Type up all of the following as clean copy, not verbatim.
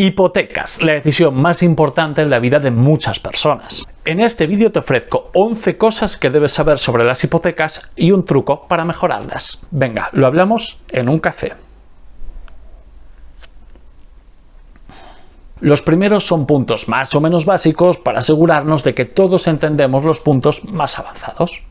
Hipotecas, la decisión más importante en la vida de muchas personas. En este vídeo te ofrezco 11 cosas que debes saber sobre las hipotecas y un truco para mejorarlas. Venga, lo hablamos en un café. Los primeros son puntos más o menos básicos para asegurarnos de que todos entendemos los puntos más avanzados.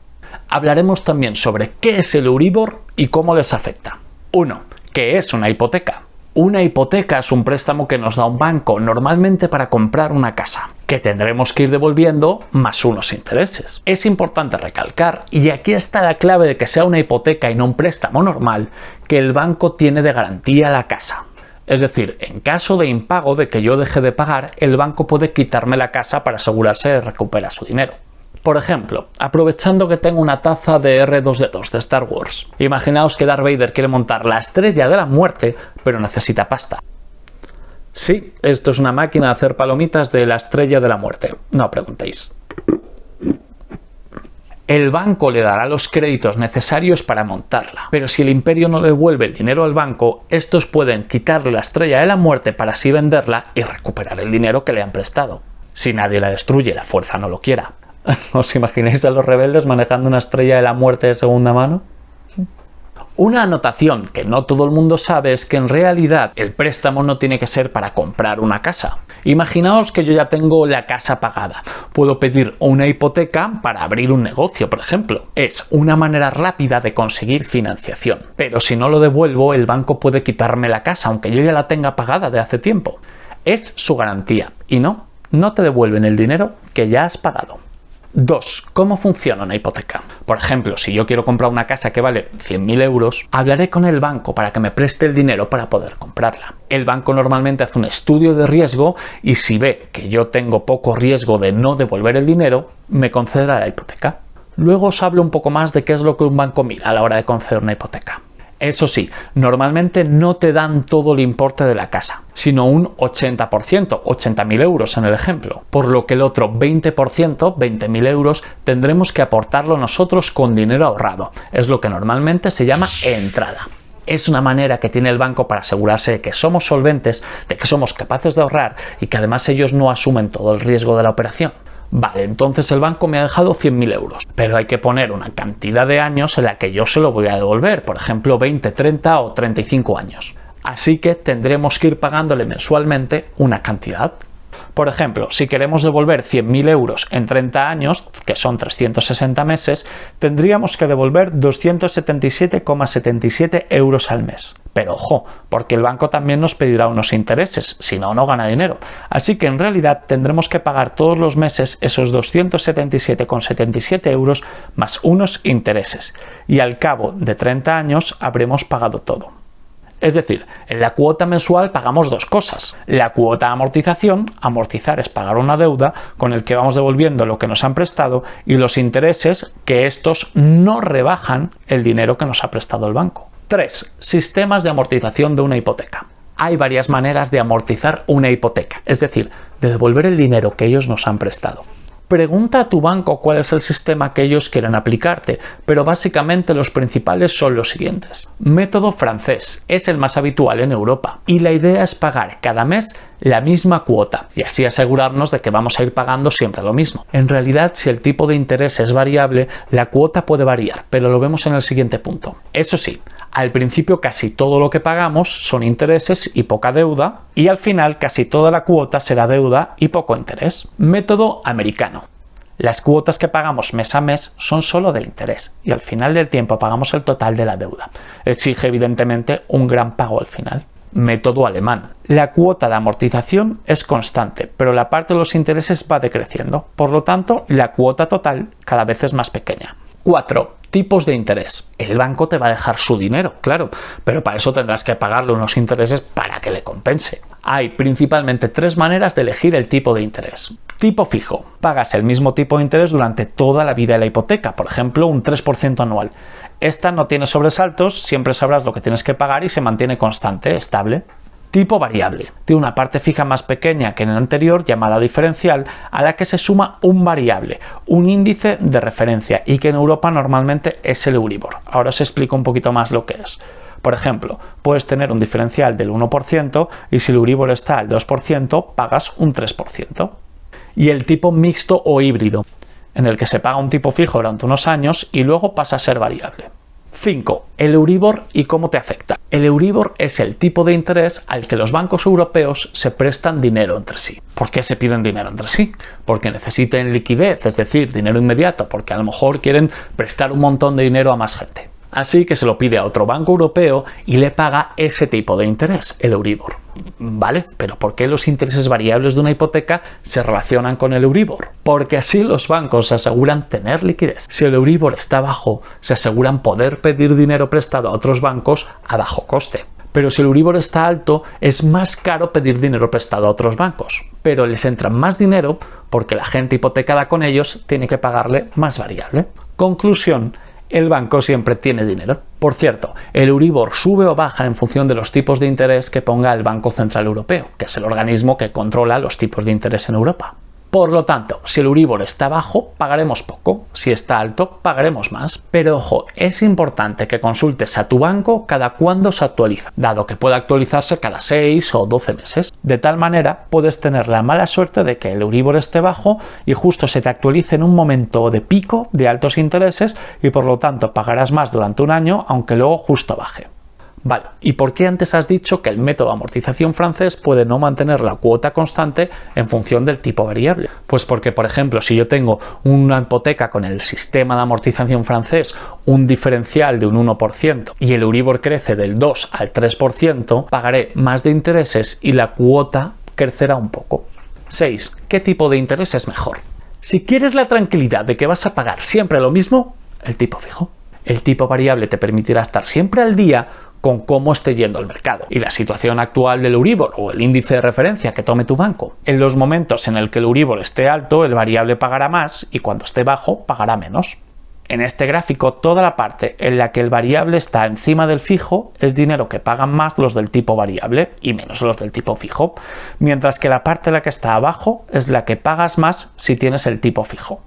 Hablaremos también sobre qué es el Euribor y cómo les afecta. 1. ¿Qué es una hipoteca? Una hipoteca es un préstamo que nos da un banco, normalmente para comprar una casa, que tendremos que ir devolviendo más unos intereses. Es importante recalcar, y aquí está la clave de que sea una hipoteca y no un préstamo normal, que el banco tiene de garantía la casa. Es decir, en caso de impago, de que yo deje de pagar, el banco puede quitarme la casa para asegurarse de recuperar su dinero. Por ejemplo, aprovechando que tengo una taza de R2D2 de Star Wars. Imaginaos que Darth Vader quiere montar la Estrella de la Muerte, pero necesita pasta. Sí, esto es una máquina de hacer palomitas de la Estrella de la Muerte. No preguntéis. El banco le dará los créditos necesarios para montarla, pero si el imperio no devuelve el dinero al banco, estos pueden quitarle la Estrella de la Muerte para así venderla y recuperar el dinero que le han prestado. Si nadie la destruye, la fuerza no lo quiera. ¿Os imagináis a los rebeldes manejando una Estrella de la Muerte de segunda mano? Una anotación que no todo el mundo sabe es que en realidad el préstamo no tiene que ser para comprar una casa. Imaginaos que yo ya tengo la casa pagada. Puedo pedir una hipoteca para abrir un negocio, por ejemplo. Es una manera rápida de conseguir financiación. Pero si no lo devuelvo, el banco puede quitarme la casa, aunque yo ya la tenga pagada de hace tiempo. Es su garantía. Y no te devuelven el dinero que ya has pagado. 2. ¿Cómo funciona una hipoteca? Por ejemplo, si yo quiero comprar una casa que vale 100.000 euros, hablaré con el banco para que me preste el dinero para poder comprarla. El banco normalmente hace un estudio de riesgo y si ve que yo tengo poco riesgo de no devolver el dinero, me concederá la hipoteca. Luego os hablo un poco más de qué es lo que un banco mira a la hora de conceder una hipoteca. Eso sí, normalmente no te dan todo el importe de la casa, sino un 80%, 80.000 euros en el ejemplo, por lo que el otro 20%, 20.000 euros, tendremos que aportarlo nosotros con dinero ahorrado. Es lo que normalmente se llama entrada. Es una manera que tiene el banco para asegurarse de que somos solventes, de que somos capaces de ahorrar y que además ellos no asumen todo el riesgo de la operación. Vale, entonces el banco me ha dejado 100.000 euros, pero hay que poner una cantidad de años en la que yo se lo voy a devolver, por ejemplo 20, 30 o 35 años. Así que tendremos que ir pagándole mensualmente una cantidad. Por ejemplo, si queremos devolver 100.000 euros en 30 años, que son 360 meses, tendríamos que devolver 277,77 euros al mes. Pero ojo, porque el banco también nos pedirá unos intereses, si no, no gana dinero. Así que en realidad tendremos que pagar todos los meses esos 277,77 euros más unos intereses. Y al cabo de 30 años habremos pagado todo. Es decir, en la cuota mensual pagamos dos cosas. La cuota de amortización, amortizar es pagar una deuda con el que vamos devolviendo lo que nos han prestado, y los intereses, que estos no rebajan el dinero que nos ha prestado el banco. 3. Sistemas de amortización de una hipoteca. Hay varias maneras de amortizar una hipoteca, es decir, de devolver el dinero que ellos nos han prestado. Pregunta a tu banco cuál es el sistema que ellos quieren aplicarte, pero básicamente los principales son los siguientes. Método francés es el más habitual en Europa y la idea es pagar cada mes la misma cuota y así asegurarnos de que vamos a ir pagando siempre lo mismo. En realidad, si el tipo de interés es variable, la cuota puede variar, pero lo vemos en el siguiente punto. Eso sí, al principio casi todo lo que pagamos son intereses y poca deuda, y al final casi toda la cuota será deuda y poco interés. Método americano. Las cuotas que pagamos mes a mes son solo de interés y al final del tiempo pagamos el total de la deuda. Exige evidentemente un gran pago al final. Método alemán. La cuota de amortización es constante, pero la parte de los intereses va decreciendo. Por lo tanto, la cuota total cada vez es más pequeña. 4. Tipos de interés. El banco te va a dejar su dinero, claro, pero para eso tendrás que pagarle unos intereses para que le compense. Hay principalmente 3 maneras de elegir el tipo de interés. Tipo fijo. Pagas el mismo tipo de interés durante toda la vida de la hipoteca, por ejemplo, un 3% anual. Esta no tiene sobresaltos, siempre sabrás lo que tienes que pagar y se mantiene constante, estable. Tipo variable. Tiene una parte fija más pequeña que en el anterior, llamada diferencial, a la que se suma un variable, un índice de referencia, y que en Europa normalmente es el Euribor. Ahora os explico un poquito más lo que es. Por ejemplo, puedes tener un diferencial del 1% y si el Euribor está al 2%, pagas un 3%. Y el tipo mixto o híbrido, en el que se paga un tipo fijo durante unos años y luego pasa a ser variable. 5. El Euribor y cómo te afecta. El Euribor es el tipo de interés al que los bancos europeos se prestan dinero entre sí. ¿Por qué se piden dinero entre sí? Porque necesitan liquidez, es decir, dinero inmediato, porque a lo mejor quieren prestar un montón de dinero a más gente. Así que se lo pide a otro banco europeo y le paga ese tipo de interés, el Euribor. ¿Vale? Pero ¿por qué los intereses variables de una hipoteca se relacionan con el Euribor? Porque así los bancos se aseguran tener liquidez. Si el Euribor está bajo, se aseguran poder pedir dinero prestado a otros bancos a bajo coste. Pero si el Euribor está alto, es más caro pedir dinero prestado a otros bancos. Pero les entra más dinero porque la gente hipotecada con ellos tiene que pagarle más variable. Conclusión. El banco siempre tiene dinero. Por cierto, el Euribor sube o baja en función de los tipos de interés que ponga el Banco Central Europeo, que es el organismo que controla los tipos de interés en Europa. Por lo tanto, si el Euribor está bajo, pagaremos poco. Si está alto, pagaremos más. Pero ojo, es importante que consultes a tu banco cada cuándo se actualiza, dado que puede actualizarse cada 6 o 12 meses. De tal manera, puedes tener la mala suerte de que el Euribor esté bajo y justo se te actualice en un momento de pico de altos intereses y por lo tanto pagarás más durante un año, aunque luego justo baje. Vale, ¿y por qué antes has dicho que el método de amortización francés puede no mantener la cuota constante en función del tipo variable? Pues porque, por ejemplo, si yo tengo una hipoteca con el sistema de amortización francés, un diferencial de un 1% y el Euribor crece del 2 al 3%, pagaré más de intereses y la cuota crecerá un poco. 6. ¿Qué tipo de interés es mejor? Si quieres la tranquilidad de que vas a pagar siempre lo mismo, el tipo fijo. El tipo variable te permitirá estar siempre al día con cómo esté yendo el mercado y la situación actual del Euribor o el índice de referencia que tome tu banco. En los momentos en el que el Euribor esté alto, el variable pagará más y cuando esté bajo, pagará menos. En este gráfico, toda la parte en la que el variable está encima del fijo es dinero que pagan más los del tipo variable y menos los del tipo fijo, mientras que la parte en la que está abajo es la que pagas más si tienes el tipo fijo.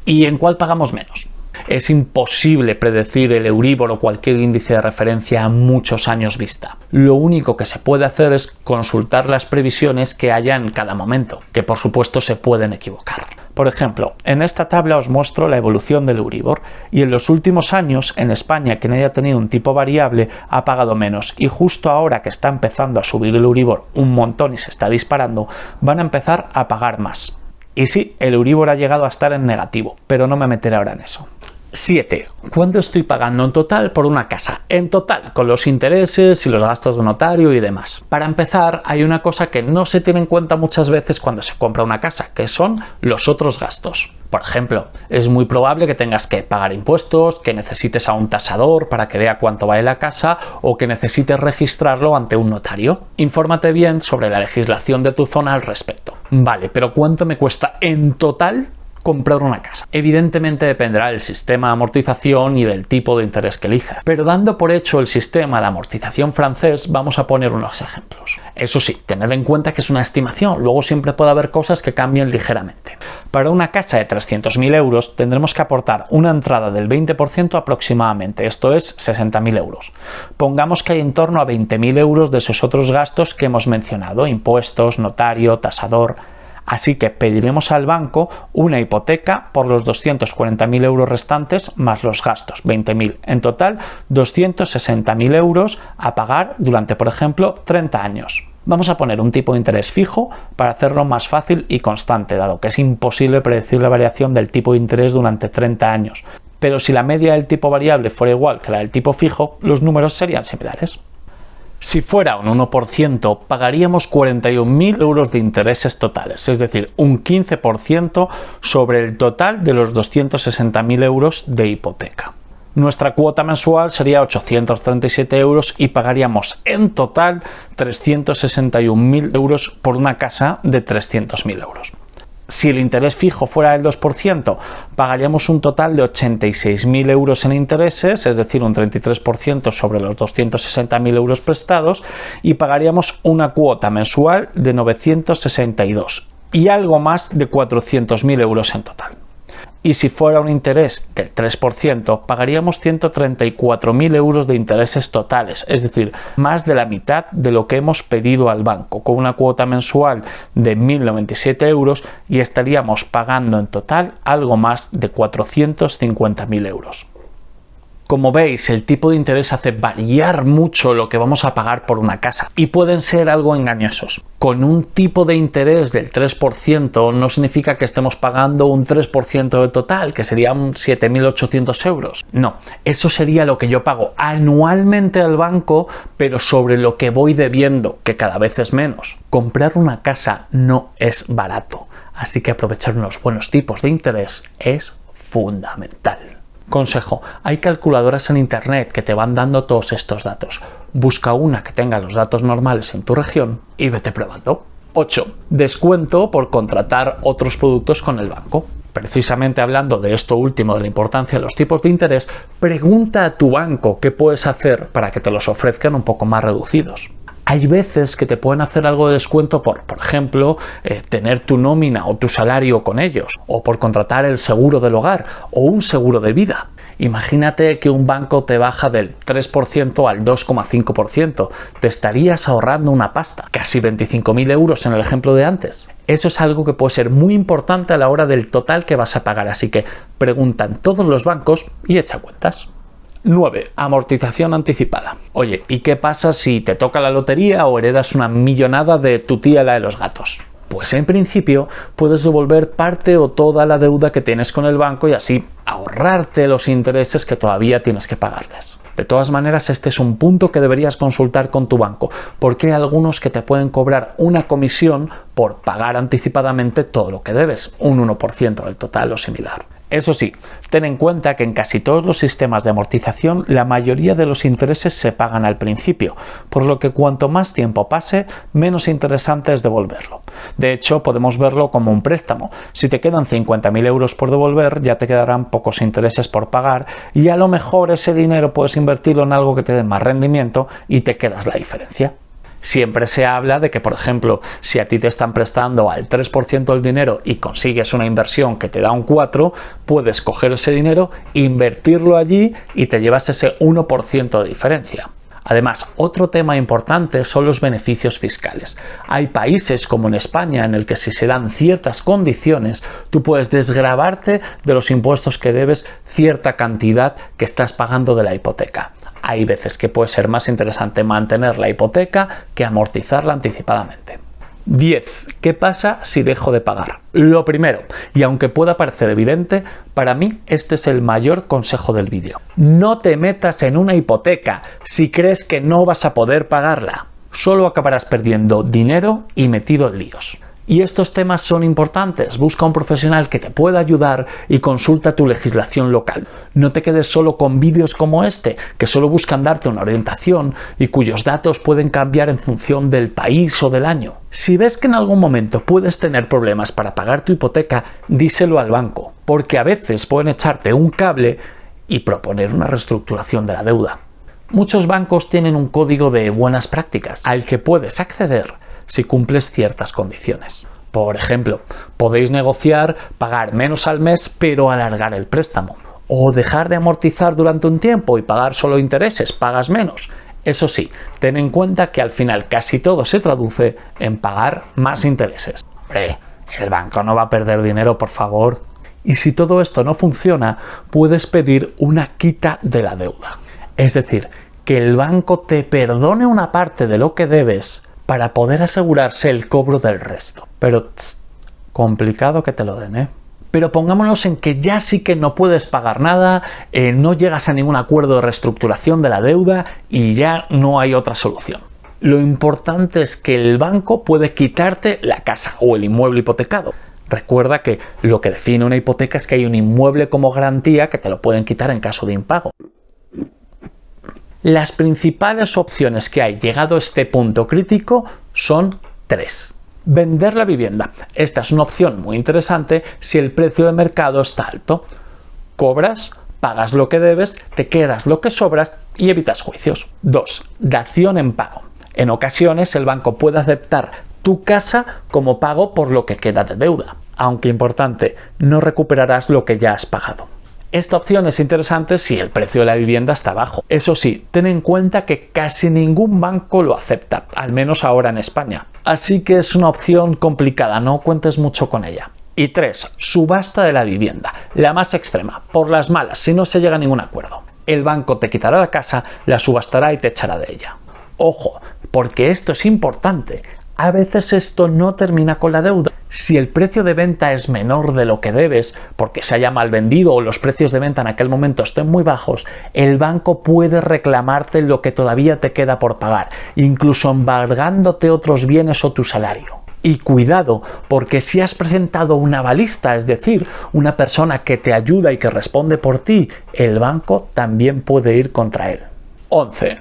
¿Y en cuál pagamos menos? Es imposible predecir el Euribor o cualquier índice de referencia a muchos años vista. Lo único que se puede hacer es consultar las previsiones que haya en cada momento, que por supuesto se pueden equivocar. Por ejemplo, en esta tabla os muestro la evolución del Euribor y en los últimos años en España quien haya tenido un tipo variable ha pagado menos y justo ahora que está empezando a subir el Euribor un montón y se está disparando, van a empezar a pagar más. Y sí, el Euribor ha llegado a estar en negativo, pero no me meteré ahora en eso. 7. ¿Cuánto estoy pagando en total por una casa? En total, con los intereses y los gastos de notario y demás. Para empezar, hay una cosa que no se tiene en cuenta muchas veces cuando se compra una casa, que son los otros gastos. Por ejemplo, es muy probable que tengas que pagar impuestos, que necesites a un tasador para que vea cuánto vale la casa o que necesites registrarlo ante un notario. Infórmate bien sobre la legislación de tu zona al respecto. Vale, pero ¿cuánto me cuesta en total comprar una casa? Evidentemente dependerá del sistema de amortización y del tipo de interés que elijas, pero dando por hecho el sistema de amortización francés vamos a poner unos ejemplos. Eso sí, tened en cuenta que es una estimación, luego siempre puede haber cosas que cambien ligeramente. Para una casa de 300.000 euros tendremos que aportar una entrada del 20% aproximadamente, esto es 60.000 euros. Pongamos que hay en torno a 20.000 euros de esos otros gastos que hemos mencionado, impuestos, notario, tasador. Así que pediremos al banco una hipoteca por los 240.000 euros restantes más los gastos, 20.000. En total, 260.000 euros a pagar durante, por ejemplo, 30 años. Vamos a poner un tipo de interés fijo para hacerlo más fácil y constante, dado que es imposible predecir la variación del tipo de interés durante 30 años. Pero si la media del tipo variable fuera igual que la del tipo fijo, los números serían similares. Si fuera un 1%, pagaríamos 41.000 euros de intereses totales, es decir, un 15% sobre el total de los 260.000 euros de hipoteca. Nuestra cuota mensual sería 837 euros y pagaríamos en total 361.000 euros por una casa de 300.000 euros. Si el interés fijo fuera del 2%, pagaríamos un total de 86.000 euros en intereses, es decir, un 33% sobre los 260.000 euros prestados, y pagaríamos una cuota mensual de 962 y algo más de 400.000 euros en total. Y si fuera un interés del 3%, pagaríamos 134.000 euros de intereses totales, es decir, más de la mitad de lo que hemos pedido al banco, con una cuota mensual de 1.097 euros, y estaríamos pagando en total algo más de 450.000 euros. Como veis, el tipo de interés hace variar mucho lo que vamos a pagar por una casa y pueden ser algo engañosos. Con un tipo de interés del 3% no significa que estemos pagando un 3% del total, que serían 7.800 euros. No, eso sería lo que yo pago anualmente al banco, pero sobre lo que voy debiendo, que cada vez es menos. Comprar una casa no es barato, así que aprovechar unos buenos tipos de interés es fundamental. Consejo: hay calculadoras en internet que te van dando todos estos datos. Busca una que tenga los datos normales en tu región y vete probando. 8. Descuento por contratar otros productos con el banco. Precisamente hablando de esto último, de la importancia de los tipos de interés, pregunta a tu banco qué puedes hacer para que te los ofrezcan un poco más reducidos. Hay veces que te pueden hacer algo de descuento por ejemplo, tener tu nómina o tu salario con ellos, o por contratar el seguro del hogar o un seguro de vida. Imagínate que un banco te baja del 3% al 2,5%. Te estarías ahorrando una pasta, casi 25.000 euros en el ejemplo de antes. Eso es algo que puede ser muy importante a la hora del total que vas a pagar, así que pregunta en todos los bancos y echa cuentas. 9. Amortización anticipada. Oye, ¿y qué pasa si te toca la lotería o heredas una millonada de tu tía, la de los gatos? Pues en principio puedes devolver parte o toda la deuda que tienes con el banco y así ahorrarte los intereses que todavía tienes que pagarles. De todas maneras, este es un punto que deberías consultar con tu banco, porque hay algunos que te pueden cobrar una comisión por pagar anticipadamente todo lo que debes, un 1% del total o similar. Eso sí, ten en cuenta que en casi todos los sistemas de amortización la mayoría de los intereses se pagan al principio, por lo que cuanto más tiempo pase, menos interesante es devolverlo. De hecho, podemos verlo como un préstamo. Si te quedan 50.000 euros por devolver, ya te quedarán pocos intereses por pagar y a lo mejor ese dinero puedes invertirlo en algo que te dé más rendimiento y te quedas la diferencia. Siempre se habla de que, por ejemplo, si a ti te están prestando al 3% el dinero y consigues una inversión que te da un 4%, puedes coger ese dinero, invertirlo allí y te llevas ese 1% de diferencia. Además, otro tema importante son los beneficios fiscales. Hay países como en España en el que si se dan ciertas condiciones, tú puedes desgravarte de los impuestos que debes cierta cantidad que estás pagando de la hipoteca. Hay veces que puede ser más interesante mantener la hipoteca que amortizarla anticipadamente. 10. ¿Qué pasa si dejo de pagar? Lo primero, y aunque pueda parecer evidente, para mí este es el mayor consejo del vídeo. No te metas en una hipoteca si crees que no vas a poder pagarla. Solo acabarás perdiendo dinero y metido en líos. Y estos temas son importantes. Busca un profesional que te pueda ayudar y consulta tu legislación local. No te quedes solo con vídeos como este, que solo buscan darte una orientación y cuyos datos pueden cambiar en función del país o del año. Si ves que en algún momento puedes tener problemas para pagar tu hipoteca, díselo al banco, porque a veces pueden echarte un cable y proponer una reestructuración de la deuda. Muchos bancos tienen un código de buenas prácticas al que puedes acceder si cumples ciertas condiciones. Por ejemplo, podéis negociar pagar menos al mes pero alargar el préstamo, o dejar de amortizar durante un tiempo y pagar solo intereses, pagas menos. Eso sí, ten en cuenta que al final casi todo se traduce en pagar más intereses. Hombre, el banco no va a perder dinero, por favor. Y si todo esto no funciona, puedes pedir una quita de la deuda. Es decir, que el banco te perdone una parte de lo que debes para poder asegurarse el cobro del resto. Pero complicado que te lo den, ¿eh? Pero pongámonos en que ya sí que no puedes pagar nada, no llegas a ningún acuerdo de reestructuración de la deuda y ya no hay otra solución. Lo importante es que el banco puede quitarte la casa o el inmueble hipotecado. Recuerda que lo que define una hipoteca es que hay un inmueble como garantía que te lo pueden quitar en caso de impago. Las principales opciones que hay llegado a este punto crítico son 3. Vender la vivienda. Esta es una opción muy interesante si el precio de mercado está alto. Cobras, pagas lo que debes, te quedas lo que sobras y evitas juicios. 2. Dación en pago. En ocasiones el banco puede aceptar tu casa como pago por lo que queda de deuda. aunque importante, no recuperarás lo que ya has pagado. Esta opción es interesante si el precio de la vivienda está bajo. Eso sí, ten en cuenta que casi ningún banco lo acepta, al menos ahora en España. Así que es una opción complicada, no cuentes mucho con ella. Y 3. Subasta de la vivienda, la más extrema, por las malas, si no se llega a ningún acuerdo. El banco te quitará la casa, la subastará y te echará de ella. Ojo, porque esto es importante. A veces esto no termina con la deuda. Si el precio de venta es menor de lo que debes, porque se haya mal vendido o los precios de venta en aquel momento estén muy bajos, el banco puede reclamarte lo que todavía te queda por pagar, incluso embargándote otros bienes o tu salario. Y cuidado, porque si has presentado un avalista, es decir, una persona que te ayuda y que responde por ti, el banco también puede ir contra él. 11.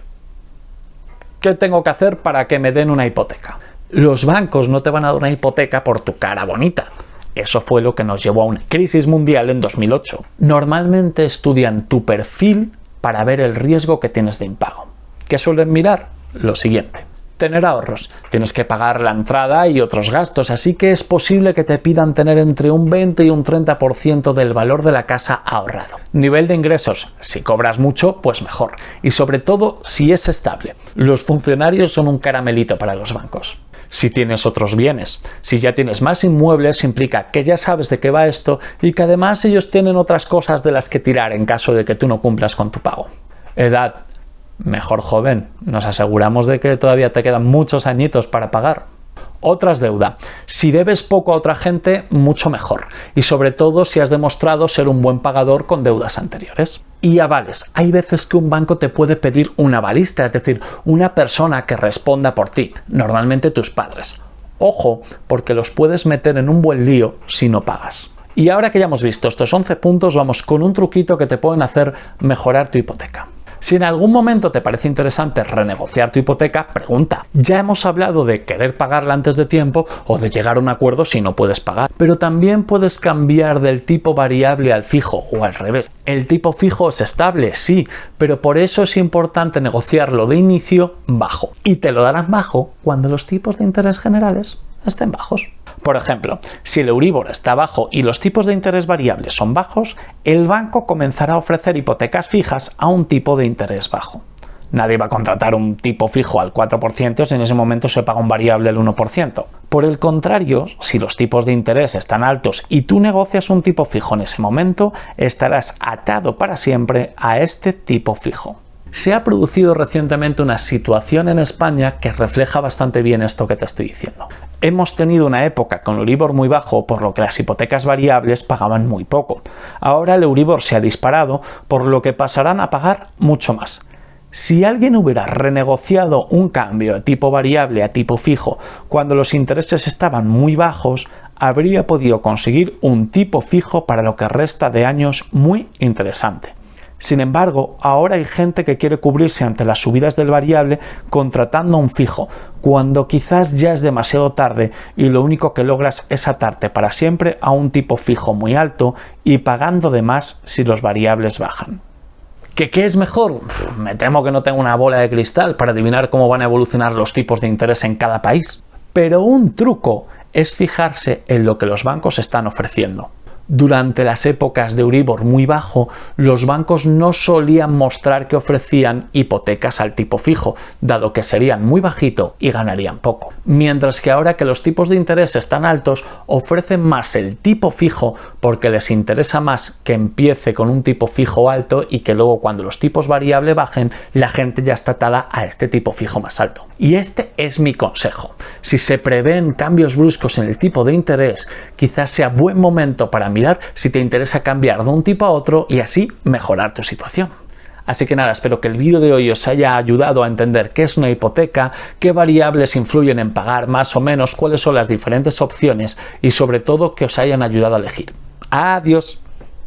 ¿Qué tengo que hacer para que me den una hipoteca? Los bancos no te van a dar una hipoteca por tu cara bonita. Eso fue lo que nos llevó a una crisis mundial en 2008. Normalmente estudian tu perfil para ver el riesgo que tienes de impago. ¿Qué suelen mirar? Lo siguiente. Tener ahorros. Tienes que pagar la entrada y otros gastos, así que es posible que te pidan tener entre un 20 y un 30% del valor de la casa ahorrado. Nivel de ingresos. Si cobras mucho, pues mejor. Y sobre todo, si es estable. Los funcionarios son un caramelito para los bancos. Si tienes otros bienes, si ya tienes más inmuebles, implica que ya sabes de qué va esto y que además ellos tienen otras cosas de las que tirar en caso de que tú no cumplas con tu pago. Edad. Mejor joven, nos aseguramos de que todavía te quedan muchos añitos para pagar. Otras deuda. Si debes poco a otra gente, mucho mejor. Y sobre todo si has demostrado ser un buen pagador con deudas anteriores. Y avales. Hay veces que un banco te puede pedir un avalista, es decir, una persona que responda por ti, normalmente tus padres. Ojo, porque los puedes meter en un buen lío si no pagas. Y ahora que ya hemos visto estos 11 puntos, vamos con un truquito que te pueden hacer mejorar tu hipoteca. Si en algún momento te parece interesante renegociar tu hipoteca, pregunta. Ya hemos hablado de querer pagarla antes de tiempo o de llegar a un acuerdo si no puedes pagar. Pero también puedes cambiar del tipo variable al fijo o al revés. El tipo fijo es estable, sí, pero por eso es importante negociarlo de inicio bajo. Y te lo darán bajo cuando los tipos de interés generales estén bajos. Por ejemplo, si el Euribor está bajo y los tipos de interés variables son bajos, el banco comenzará a ofrecer hipotecas fijas a un tipo de interés bajo. Nadie va a contratar un tipo fijo al 4% si en ese momento se paga un variable al 1%. Por el contrario, si los tipos de interés están altos y tú negocias un tipo fijo en ese momento, estarás atado para siempre a este tipo fijo. Se ha producido recientemente una situación en España que refleja bastante bien esto que te estoy diciendo. Hemos tenido una época con Euribor muy bajo, por lo que las hipotecas variables pagaban muy poco. Ahora el Euribor se ha disparado, por lo que pasarán a pagar mucho más. Si alguien hubiera renegociado un cambio de tipo variable a tipo fijo cuando los intereses estaban muy bajos, habría podido conseguir un tipo fijo para lo que resta de años muy interesante. Sin embargo, ahora hay gente que quiere cubrirse ante las subidas del variable contratando un fijo, cuando quizás ya es demasiado tarde y lo único que logras es atarte para siempre a un tipo fijo muy alto y pagando de más si los variables bajan. ¿Qué es mejor? Me temo que no tengo una bola de cristal para adivinar cómo van a evolucionar los tipos de interés en cada país. Pero un truco es fijarse en lo que los bancos están ofreciendo. Durante las épocas de Euribor muy bajo, los bancos no solían mostrar que ofrecían hipotecas al tipo fijo, dado que serían muy bajito y ganarían poco. Mientras que ahora que los tipos de interés están altos, ofrecen más el tipo fijo porque les interesa más que empiece con un tipo fijo alto y que luego cuando los tipos variables bajen, la gente ya está atada a este tipo fijo más alto. Y este es mi consejo. Si se prevén cambios bruscos en el tipo de interés, quizás sea buen momento para mirar si te interesa cambiar de un tipo a otro y así mejorar tu situación. Así que nada, espero que el vídeo de hoy os haya ayudado a entender qué es una hipoteca, qué variables influyen en pagar más o menos, cuáles son las diferentes opciones y sobre todo que os hayan ayudado a elegir. ¡Adiós!